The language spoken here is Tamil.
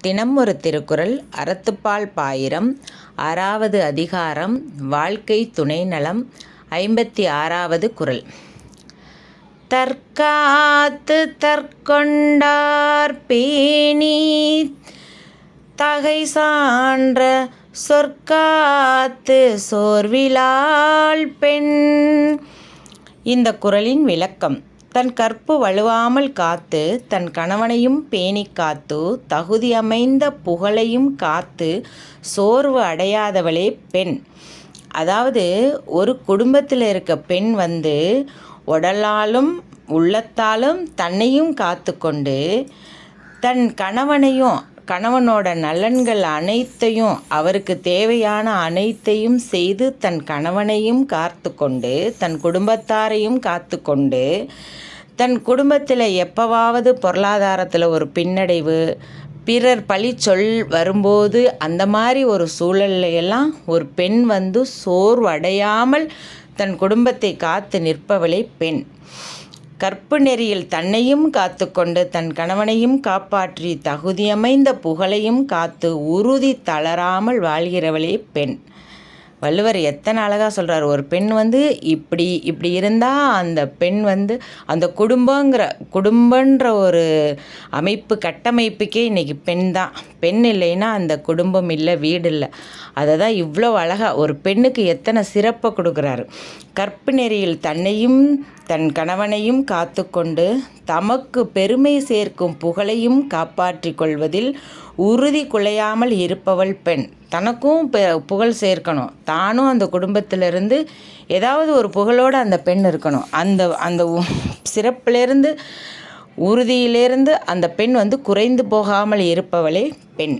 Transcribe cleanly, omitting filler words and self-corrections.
தினம் ஒரு திருக்குறள். அறத்துப்பால் பாயிரம். 6வது அதிகாரம். வாழ்க்கை துணைநலம். 56வது குறள். தற்காத்து தற்கொண்டார் பேணி தகை சான்ற சொற்காத்து சோர்விலாள் பெண். இந்த குறளின் விளக்கம். தன் கற்பு வழுவாமல் காத்து தன் கணவனையும் பேணி காத்து தகுதி அமைந்த புகழையும் காத்து சோர்வு அடையாதவளே பெண். அதாவது ஒரு குடும்பத்தில் இருக்க பெண் உடலாலும் உள்ளத்தாலும் தன்னையும் காத்து கொண்டு தன் கணவனோட நலன்கள் அனைத்தையும் அவருக்கு தேவையான அனைத்தையும் செய்து தன் கணவனையும் காத்து கொண்டு தன் குடும்பத்தாரையும் காத்து கொண்டு தன் குடும்பத்தில் எப்போவாவது பொருளாதாரத்தில் ஒரு பின்னடைவு, பிறர் பழி சொல் வரும்போது அந்த மாதிரி ஒரு சூழலையெல்லாம் ஒரு பெண் சோர்வடையாமல் தன் குடும்பத்தை காத்து நிற்பவளே பெண். கற்பு நெறியில் தன்னையும் காத்து கொண்டு தன் கணவனையும் காப்பாற்றி தகுதியமைந்த புகழையும் காத்து உறுதி தளராமல் வாழ்கிறவளே பெண். வள்ளுவர் எத்தனை அழகாக சொல்கிறார். ஒரு பெண் இப்படி இருந்தால் அந்த பெண் அந்த குடும்பன்ற ஒரு கட்டமைப்புக்கே இன்றைக்கி பெண் தான். பெண் இல்லைன்னா அந்த குடும்பம் இல்லை, வீடு இல்லை. அதை தான் இவ்வளோ அழகாக ஒரு பெண்ணுக்கு எத்தனை சிறப்பை கொடுக்குறாரு. கற்பு நெறியில் தன்னையும் தன் கணவனையும் காத்து கொண்டு தமக்கு பெருமை சேர்க்கும் புகழையும் காப்பாற்றி கொள்வதில் உறுதி குலையாமல் இருப்பவள் பெண். தனக்கும் புகழ் சேர்க்கணும், தானும் அந்த குடும்பத்திலிருந்து ஏதாவது ஒரு புகழோடு அந்த பெண் இருக்கணும். அந்த சிறப்பிலிருந்து உறுதியிலிருந்து அந்த பெண் குறைந்து போகாமல் இருப்பவளே பெண்.